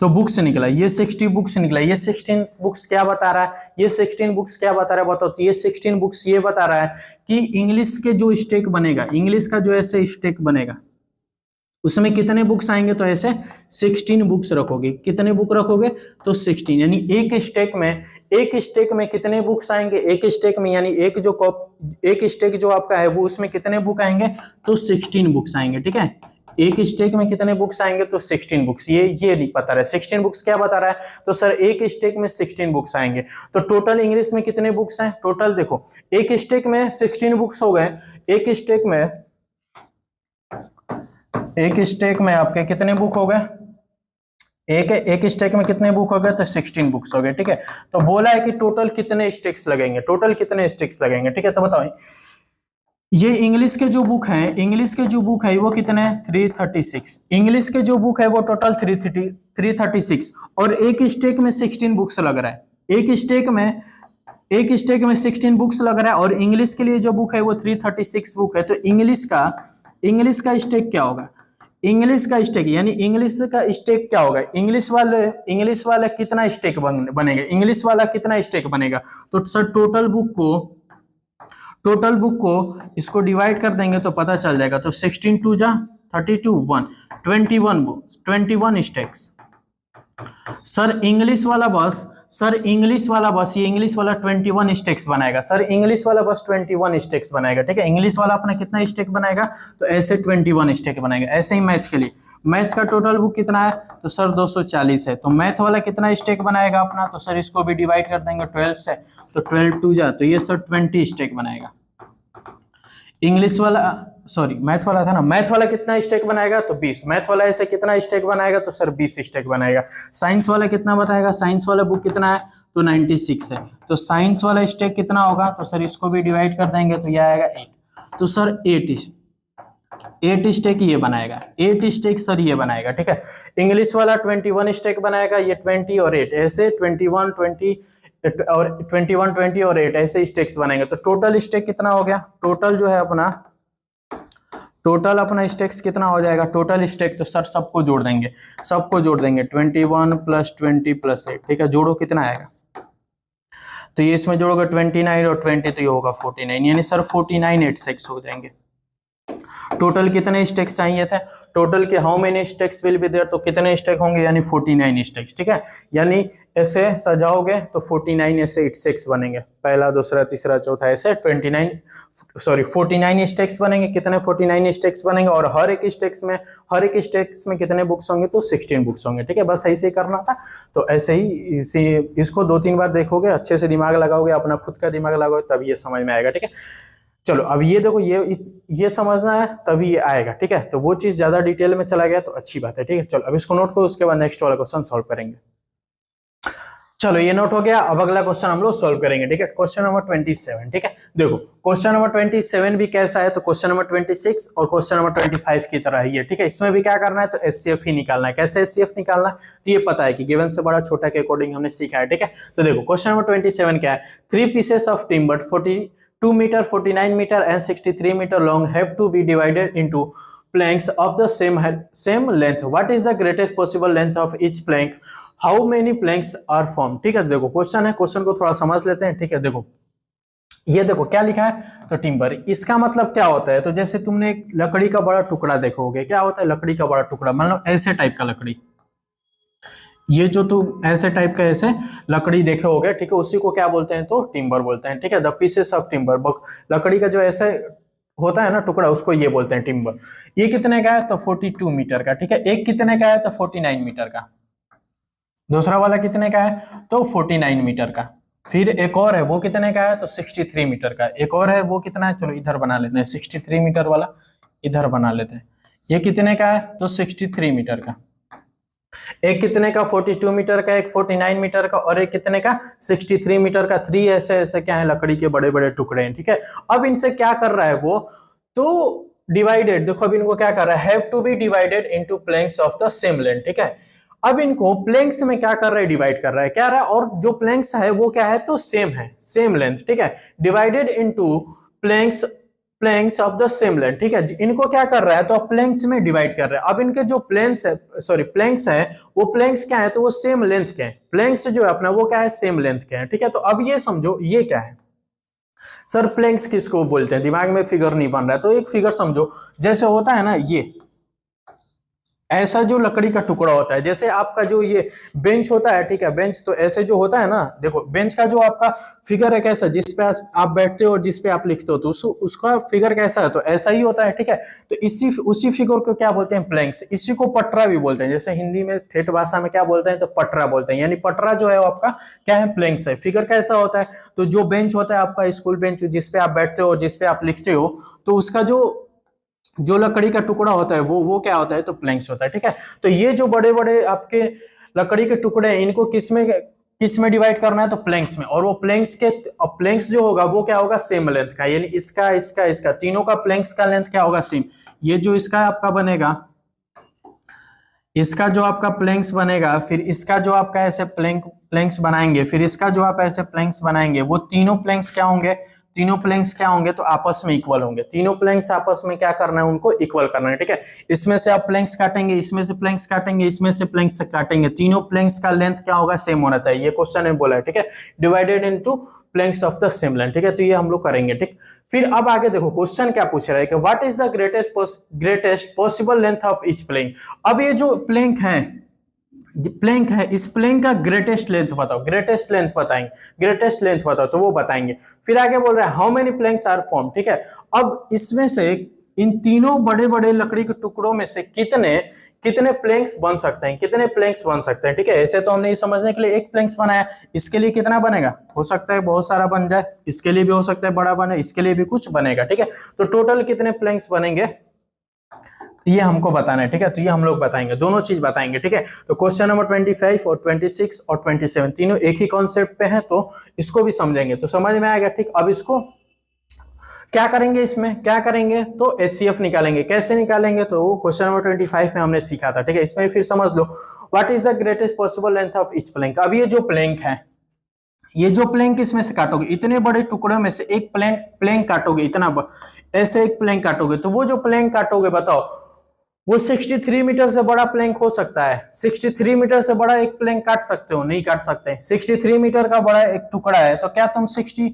तो बुक्स निकला। ये 60 बुक्स निकला। ये 16 बुक्स क्या बता रहा है? ये 16 बुक्स क्या बता रहा है बताओ? तो ये 16 बुक्स ये बता रहा है कि इंग्लिश के जो स्टेक बनेगा, इंग्लिश का जो ऐसे स्टेक बनेगा उसमें कितने बुक्स आएंगे? तो ऐसे 16 बुक्स रखोगे। कितने बुक रखोगे? तो 16, यानी एक स्टेक में कितने बुक्स आएंगे? एक स्टेक में यानी एक स्टेक जो आपका है वो उसमें कितने बुक आएंगे? तो 16 बुक्स आएंगे। ठीक है, एक स्टेक में कितने बुक्स आएंगे? तो 16 बुक्स। ये नहीं पता रहा है। 16 बुक्स क्या बता रहा है? तो सर एक स्टेक में 16 बुक्स आएंगे। तो टोटल इंग्लिश में कितने बुक्स हैं? टोटल देखो, एक स्टेक में 16 बुक्स हो गए। एक स्टेक में आपके कितने बुक हो गए? एक स्टेक में कितने बुक हो गए? तो 16 बुक्स हो गए। ठीक है, तो बोला है कि टोटल कितने स्टेक्स लगेंगे, टोटल कितने स्टेक्स लगेंगे। ठीक है, तो बताओ, ये इंग्लिश के जो बुक है वो कितने हैं? 336। इंग्लिश के जो बुक है वो टोटल 336, और एक स्टेक में 16 बुक्स लग रहा है। एक स्टेक में 16 बुक्स लग रहा है, और इंग्लिश के लिए जो बुक है वो 336 बुक है। तो इंग्लिश का स्टेक क्या होगा? इंग्लिश का स्टेक यानी इंग्लिश का स्टेक क्या होगा? इंग्लिश वाला कितना स्टेक बनेगा? इंग्लिश वाला कितना स्टेक बनेगा? तो सर टोटल बुक को इसको डिवाइड कर देंगे तो पता चल जाएगा। तो 16 2 जा 32 1 21 स्टेक्स। सर इंग्लिश वाला बस ये इंग्लिश वाला 21 स्टेक्स बनाएगा। सर इंग्लिश वाला बस 21 स्टेक्स बनाएगा। ठीक है, इंग्लिश वाला अपना कितना स्टेक बनाएगा? तो ऐसे 21 स्टेक बनाएगा। ऐसे ही मैथ के लिए, मैथ का टोटल बुक कितना है? तो सर 240 है। तो मैथ वाला कितना स्टेक बनाएगा अपना? तो सर इसको भी डिवाइड कर देंगे 12 से, तो 12 2 जा तो ये सर 20 स्टेक बनाएगा। इंग्लिश वाला, सॉरी मैथ वाला था ना, मैथ वाला कितना स्टेक बनाएगा? तो 20। मैथ वाला ऐसे कितना स्टेक बनाएगा? तो सर 20 स्टेक बनाएगा। साइंस वाला कितना बताएगा? साइंस वाला बुक कितना है? तो 96 है। तो साइंस वाला स्टेक कितना होगा, तो सर इसको भी डिवाइड कर देंगे तो यह आएगा 8। तो सर 8 स्टेक ये बनाएगा, 8 स्टेक सर ये बनाएगा, ठीक है। इंग्लिश वाला 21 स्टेक बनाएगा, ये 20 और 8 ऐसे 21 20 और 21 20 और 8 ऐसे स्टेक्स बनेंगे। तो टोटल स्टेक कितना हो गया, टोटल जो है अपना, टोटल अपना स्टेक्स कितना हो जाएगा, टोटल स्टेक तो सर सबको जोड़ देंगे, सबको जोड़ देंगे 21 + 20 + 8, ठीक है। जोड़ो कितना आएगा, तो ये इसमें जोड़ोगे 29 और 20 तो ये होगा 49, यानी सर 49 स्टेक्स हो जाएंगे। टोटल कितने स्टेक्स चाहिए थे, टोटल के how many stacks will be there, तो कितने स्टेक होंगे, यानी 49 स्टेक्स, ठीक है। यानी ऐसे सजाओगे तो 49 ऐसे स्टेक्स बनेंगे, पहला दूसरा तीसरा चौथा ऐसे 49 स्टेक्स बनेंगे। कितने 49 स्टेक्स बनेंगे, और हर एक स्टेक्स में कितने बुक्स होंगे, तो 16 बुक्स होंगे, ठीक है। बस ऐसे ही करना था। तो ऐसे ही इसको 2-3 बार देखोगे, अच्छे से दिमाग लगाओगे, अपना खुद का दिमाग लगाओगे, तब ये समझ में आएगा, ठीक है। चलो अब ये देखो, ये समझना है तभी ये आएगा, ठीक है। तो वो चीज ज्यादा डिटेल में चला गया तो अच्छी बात है, ठीक है। चलो अब इसको नोट करो, उसके बाद नेक्स्ट वाला क्वेश्चन सॉल्व करेंगे। चलो ये नोट हो गया, अब अगला क्वेश्चन हम लोग सॉल्व करेंगे, ठीक है। क्वेश्चन नंबर 27, ठीक है। देखो क्वेश्चन नंबर 27 भी कैसा है, तो क्वेश्चन नंबर 26 और क्वेश्चन नंबर 25 की तरह ही है, ठीक है। इसमें भी क्या करना है, तो एचसीएफ ही निकालना है। कैसे एचसीएफ निकालना है, तो ये पता है कि गिवन से बड़ा छोटा के अकॉर्डिंग हमने सीखा है, ठीक है। तो देखो क्वेश्चन नंबर 27 क्या है, 3 pieces of timber 42 metre, 49 metre and 63 metre long have to be divided into planks of the same length. What is the greatest possible length of each plank? How many planks are formed? ठीक है, देखो क्वेश्चन है, क्वेश्चन को थोड़ा समझ लेते हैं, ठीक है। देखो ये देखो क्या लिखा है, तो टिम्बर, इसका मतलब क्या होता है, तो जैसे तुमने एक लकड़ी का बड़ा टुकड़ा देखोगे, क्या होता है लकड़ी का बड़ा टुकड़ा, मान लो ऐसे टाइप का लकड़ी, ये जो तुम ऐसे टाइप का ऐसे लकड़ी देखे होगे, ठीक है, उसी को क्या बोलते हैं, तो टिम्बर बोलते हैं, ठीक है। द पीसेस ऑफ टिम्बर, लकड़ी का जो ऐसे होता है ना टुकड़ा, उसको ये बोलते हैं टिम्बर। ये कितने का है, तो 42 मीटर का, ठीक है। एक कितने का है, तो 49 मीटर का। दूसरा वाला कितने का है, तो 49 मीटर का। फिर एक और है, वो कितने का है, तो 63 मीटर का। एक और है, वो कितना है, चलो इधर बना लेते हैं, 63 मीटर वाला इधर बना लेते हैं। ये कितने का है, तो 63 मीटर का। एक कितने का, 42 मीटर का, एक 49 मीटर का, और एक कितने का, 63 मीटर का। 3 ऐसे ऐसे क्या है, लकड़ी के बड़े बड़े टुकड़े हैं, ठीक है। अब इनसे क्या कर रहा है वो, तो डिवाइडेड, देखो अब इनको क्या कर रहा है, have to be divided into planks of the same length, ठीक है। अब इनको प्लैंक्स में क्या कर रहा है, डिवाइड कर रहा है, क्या रहा है, और जो प्लैंक्स है वो क्या है, तो सेम है, सेम लेंथ, ठीक है। Divided into planks of the same length, ठीक है। इनको क्या कर रहा है, तो प्लैंक्स में डिवाइड कर रहा है। अब इनके जो प्लैंक्स है, सॉरी प्लैंक्स है, वो प्लैंक्स क्या है, तो वो सेम लेंथ के हैं। प्लैंक्स जो है अपना वो क्या है, सेम लेंथ के हैं, ठीक है। तो अब ये समझो ये क्या है, सर प्लैंक्स किसको बोलते हैं, दिमाग में फिगर नहीं बन रहा है, तो एक फिगर समझो, जैसे होता है ना ये ऐसा जो लकड़ी का टुकड़ा होता है, जैसे आपका जो ये बेंच होता है, ठीक है, बेंच तो ऐसे जो होता है ना, देखो बेंच का जो आपका फिगर है कैसा, जिस पे आप बैठते हो और जिस पे आप लिखते हो, तो उसका फिगर कैसा है, तो ऐसा ही होता है, ठीक है। तो उसी फिगर को क्या बोलते हैं, प्लैंक्स। इसी को पटरा भी बोलते हैं, जैसे हिंदी में ठेठ भाषा में क्या बोलते हैं, तो पटरा बोलते हैं। यानी पटरा जो है वो आपका क्या है, प्लैंक्स है। फिगर कैसा होता है, तो जो बेंच होता है आपका स्कूल बेंच, जिसपे आप बैठते हो और जिसपे आप लिखते हो, तो उसका जो लकड़ी का टुकड़ा होता है वो क्या होता है, तो प्लैंक्स होता है, ठीक है। तो ये जो बड़े बड़े आपके लकड़ी के टुकड़े हैं, इनको किस में डिवाइड करना है, तो प्लैंक्स में। और वो प्लैंक्स जो होगा वो क्या होगा, सेम लेंथ का। यानी इसका तीनों का प्लैंक्स का लेंथ क्या होगा, सेम। ये जो इसका आपका बनेगा, इसका जो आपका प्लैंक्स बनेगा, फिर इसका जो आपका ऐसे प्लैंक्स बनाएंगे, फिर इसका जो आप ऐसे प्लैंक्स बनाएंगे, वो तीनों प्लैंक्स क्या होंगे, तीनों प्लैंक्स क्या होंगे, तो आपस में इक्वल होंगे। तीनों प्लैंक्स आपस में क्या करना है, उनको इक्वल करना है, ठीक है। इसमें से आप प्लैंक्स काटेंगे, इसमें से प्लैंक्स काटेंगे, इसमें से प्लैंक्स काटेंगे, तीनों प्लैंक्स का लेंथ क्या होगा, सेम होना चाहिए। ये क्वेश्चन में बोला है, ठीक है। Divided into planks of the same length, ठीक है। तो ये हम लोग करेंगे, ठीक। फिर अब आगे देखो क्वेश्चन क्या पूछ रहा है कि what is the greatest possible length of each plank. अब ये जो प्लैंक है, इस प्लैंक का ग्रेटेस्ट लेंथ बताओ, ग्रेटेस्ट लेंथ बताएंगे, ग्रेटेस्ट लेंथ बताओ, तो वो बताएंगे। फिर आगे बोल रहा है how many planks are form, ठीक है। अब इसमें से इन तीनों बड़े बड़े लकड़ी के टुकड़ों में से कितने प्लैंक्स बन सकते हैं, कितने प्लैंक्स बन सकते हैं, ठीक है। ऐसे तो हमने ये समझने के लिए एक प्लैंक्स बनाया, इसके लिए कितना बनेगा, हो सकता है बहुत सारा बन जाए, इसके लिए भी हो सकता है बड़ा बने, इसके लिए भी कुछ बनेगा, ठीक है। तो टोटल कितने प्लैंक्स बनेंगे, ये हमको बताना है, ठीक है। तो ये हम लोग बताएंगे, दोनों चीज बताएंगे, ठीक है। तो क्वेश्चन नंबर 25 और 26 और 27 तीनों एक ही कॉन्सेप्ट पे हैं, तो इसको भी समझेंगे, तो समझ में आएगा, ठीक। अब इसको क्या करेंगे, इसमें क्या करेंगे, तो एचसीएफ निकालेंगे। कैसे निकालेंगे, तो क्वेश्चन नंबर 25 में हमने सीखा था, ठीक है। इसमें फिर समझ लो, what is the greatest possible length of each plank. अब ये जो प्लैंक है, ये जो प्लैंक इसमें से काटोगे, इतने बड़े टुकड़े में से एक प्लैंक प्लैंक काटोगे, ऐसे एक प्लैंक काटोगे, तो वो जो प्लैंक काटोगे बताओ, वो 63 मीटर से बड़ा प्लैंक हो सकता है? 63 मीटर से बड़ा एक प्लैंक काट सकते हो? नहीं काट सकते। 63 मीटर का बड़ा एक टुकड़ा है, तो क्या तुम 60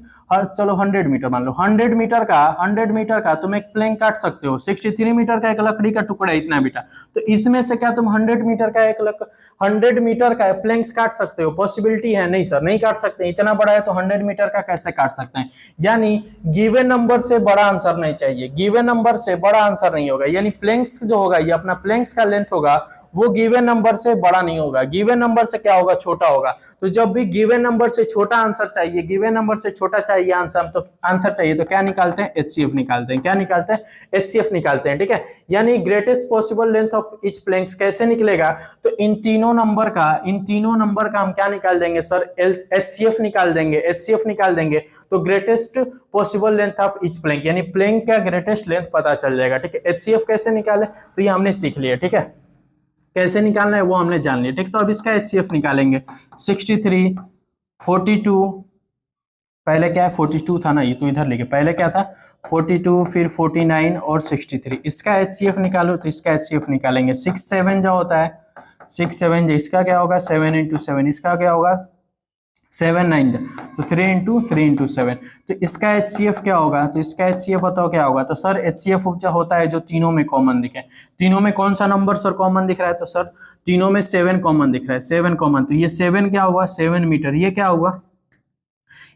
चलो 100 मीटर मान लो, 100 मीटर का तुम एक प्लैंक काट सकते हो। 63 मीटर का एक लकड़ी का टुकड़ा है इतना मीटर, तो इसमें से क्या तुम 100 मीटर का 100 मीटर का प्लैंक्स काट सकते हो? पॉसिबिलिटी है? नहीं सर, नहीं काट सकते। इतना बड़ा है तो 100 मीटर का कैसे काट सकते हैं? यानी गिवन नंबर से बड़ा आंसर नहीं चाहिए, गिवन नंबर से बड़ा आंसर नहीं होगा। यानी प्लैंक्स जो होगा, ये अपना प्लैंक्स का लेंथ होगा, वो गिवन नंबर से बड़ा नहीं होगा, गिवन नंबर से क्या होगा, छोटा होगा। तो जब भी गिवन नंबर से छोटा आंसर चाहिए, गिवन नंबर से छोटा चाहिए आंसर चाहिए, तो क्या निकालते हैं, एचसीएफ निकालते हैं। क्या निकालते हैं, एचसीएफ निकालते हैं, ठीक है। यानी greatest possible length of each planks कैसे निकलेगा, तो इन तीनों नंबर का हम क्या निकाल देंगे सर, एचसीएफ निकाल देंगे, एचसीएफ निकाल देंगे। तो greatest possible length of each plank, यानी प्लैंक का ग्रेटेस्ट लेंथ पता चल जाएगा, ठीक है। एचसीएफ कैसे निकाले, तो ये हमने सीख लिया, ठीक है। कैसे निकालना है वो हमने जान लिया, ठीक। तो अब इसका एचसीएफ निकालेंगे। 63, 42, पहले क्या है 42 था ना, ये तो इधर लेके, पहले क्या था 42, फिर 49 और 63। इसका एचसीएफ निकालो, तो इसका एचसीएफ निकालेंगे। 6 7 जो होता है, 6 7 जो, इसका क्या होगा 7 × 7, इसका क्या होगा 7 9, तो 3 × 3 × 7। तो इसका एचसीएफ क्या होगा, तो इसका एचसीएफ बताओ क्या होगा। तो सर एचसीएफ जो होता है जो तीनों में कॉमन दिखे, तीनों में कौन सा नंबर सर कॉमन दिख रहा है, तो सर तीनों में 7 कॉमन दिख रहा है, 7 कॉमन। तो ये 7 क्या हुआ, 7 मीटर। ये क्या हुआ,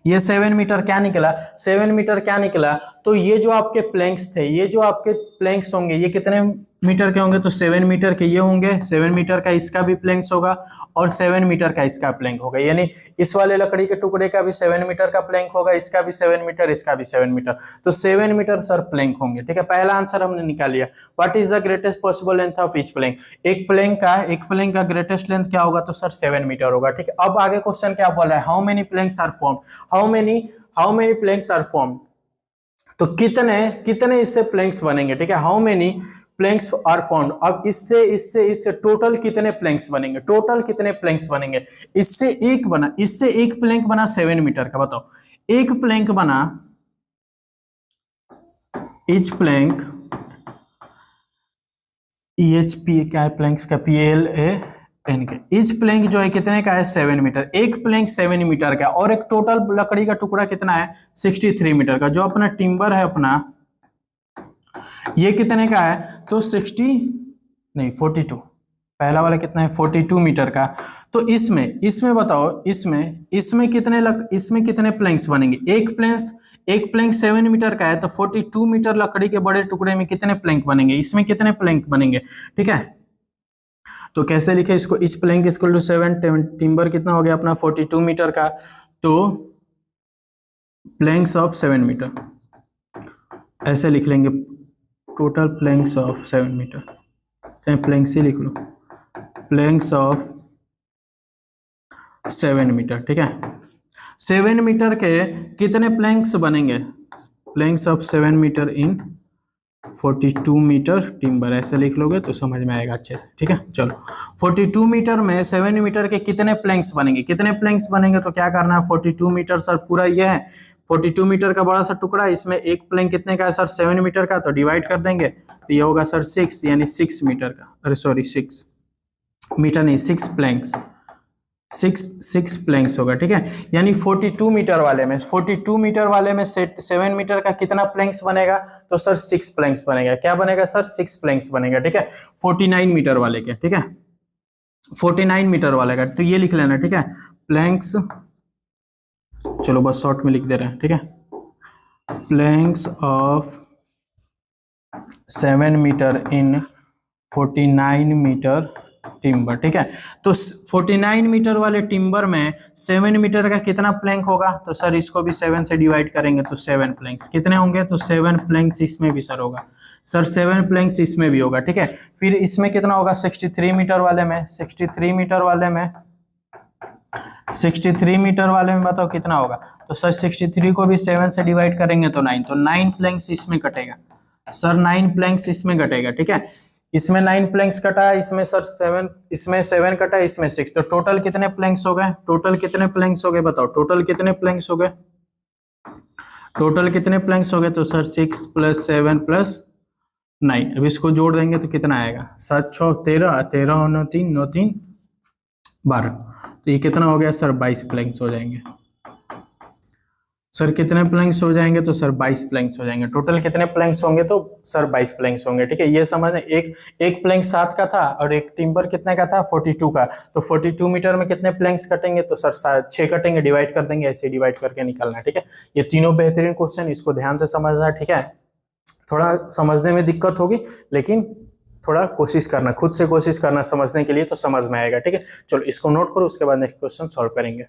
ये 7 मीटर क्या निकला, 7 मीटर क्या निकला। तो ये जो आपके प्लैंक्स थे, ये जो आपके प्लैंक्स होंगे, ये कितने मीटर के होंगे, तो 7 मीटर के ये होंगे। 7 मीटर का इसका भी प्लैंक्स होगा और 7 मीटर का इसका प्लैंक होगा। यानी इस वाले लकड़ी के टुकड़े का भी 7 मीटर का प्लैंक होगा, इसका भी 7 मीटर, इसका भी 7 मीटर। तो 7 मीटर सर प्लैंक होंगे, ठीक है। पहला आंसर हमने निकाल लिया। What is the greatest possible length of each plank. एक प्लैंक का ग्रेटेस्ट लेंथ क्या होगा, तो सर 7 मीटर होगा, ठीक है। अब आगे क्वेश्चन क्या बोला है, how many planks are formed, how many planks are formed. तो कितने कितने इससे प्लैंक्स बनेंगे, ठीक है। How many planks are formed. अब इससे टोटल कितने प्लैंक्स बनेंगे, टोटल कितने प्लैंक्स बनेंगे। इससे एक प्लैंक बना 7 मीटर का, बताओ एक प्लैंक बना, ईच प्लैंक, EHP क्या है प्लैंक्स का, PLAN के, ईच प्लैंक जो है कितने का है 7 मीटर। एक प्लैंक 7 मीटर का, और एक टोटल लकड़ी का टुकड़ा कितना है 63 मीटर का। जो अपना टिम्बर है अपना, ये कितने का है, तो 42, पहला वाला कितना है 42 मीटर का। तो इसमें बताओ, इसमें कितने प्लैंक्स बनेंगे। एक प्लैंक 7 मीटर का है, तो 42 मीटर लकड़ी के बड़े टुकड़े में कितने प्लैंक बनेंगे, इसमें कितने प्लैंक बनेंगे, ठीक है। तो कैसे लिखे इसको, each plank equal to 7, timber कितना हो गया अपना 42 मीटर का, तो प्लैंक्स ऑफ 7 मीटर, ऐसे लिख लेंगे, टोटल प्लैंक्स ऑफ 7 मीटर, चाहे प्लैंक्स ही लिख लो, प्लैंक्स ऑफ 7 मीटर, ठीक है। 7 मीटर के कितने प्लैंक्स बनेंगे, planks of 7 metre in 42 metre timber, ऐसे लिख लोगे तो समझ में आएगा अच्छे से, ठीक है। चलो 42 मीटर में 7 मीटर के कितने प्लैंक्स बनेंगे, तो क्या करना है 42 मीटर सर पूरा ये है, 42 मीटर का बड़ा सा टुकड़ा, इसमें एक प्लैंक कितने का है सर 7 मीटर का, तो डिवाइड कर देंगे, तो ये होगा सर 6, यानी 6 मीटर का, अरे सॉरी 6 मीटर नहीं, 6 प्लैंक्स, 6 प्लैंक्स होगा, ठीक है। यानी 42 मीटर वाले में 7 मीटर का कितना प्लैंक्स बनेगा, तो सर 6 प्लैंक्स बनेगा। क्या बनेगा सर 6 प्लैंक्स बनेगा, ठीक है। 49 मीटर वाले के, ठीक है, 49 मीटर वाले का, तो ये लिख लेना, ठीक है, प्लैंक्स, चलो बस शॉर्ट में लिख दे रहे हैं, ठीक है। Planks of 7 metre in 49 metre timber, ठीक है। तो 49 मीटर वाले टिम्बर में 7 मीटर का कितना प्लैंक होगा? तो सर इसको भी 7 से डिवाइड करेंगे तो 7 प्लैंक्स कितने होंगे? तो 7 प्लैंक्स इसमें भी सर होगा, सर 7 प्लैंक्स इसमें भी होगा, ठीक है। फिर इसमें कितना होगा? 63 मीटर वाले में, 63 मीटर वाले में, 63 मीटर वाले में बताओ कितना होगा? तो सर 63 को भी 7 से डिवाइड करेंगे तो 9, तो 9 प्लैंक्स इसमें कटेगा सर, 9 प्लैंक्स इसमें कटेगा, ठीक है। इसमें 9 प्लैंक्स कटा है, इसमें सर 7, इसमें 7 कटा है, इसमें 6, तो टोटल कितने प्लैंक्स हो गए? टोटल कितने प्लैंक्स हो गए बताओ? टोटल कितने प्लैंक्स हो गए? टोटल कितने प्लैंक्स हो गए? तो सर 6 + 7 + 9, अब इसको जोड़ देंगे तो कितना आएगा? 7 × 6 = 13, 13 और 9 3, 9 3 12, तो ये कितना हो गया सर? 22 प्लैंक्स हो जाएंगे। सर कितने प्लैंक्स हो जाएंगे? तो सर 22 प्लैंक्स हो जाएंगे। टोटल कितने प्लैंक्स होंगे? तो सर 22 प्लैंक्स होंगे, ठीक है। ये समझ, एक प्लैंक 7 का था और एक टिम्बर कितने का था? 42 का। तो 42 मीटर में कितने प्लैंक्स कटेंगे? तो सर 6 कटेंगे, डिवाइड कर देंगे, ऐसे डिवाइड करके निकलना है, ठीक है। ये तीनों बेहतरीन क्वेश्चन, इसको ध्यान से समझना, ठीक है। थोड़ा समझने में दिक्कत होगी, लेकिन थोड़ा कोशिश करना, खुद से कोशिश करना समझने के लिए, तो समझ में आएगा, ठीक है। चलो इसको नोट करो, उसके बाद नेक्स्ट क्वेश्चन सॉल्व करेंगे।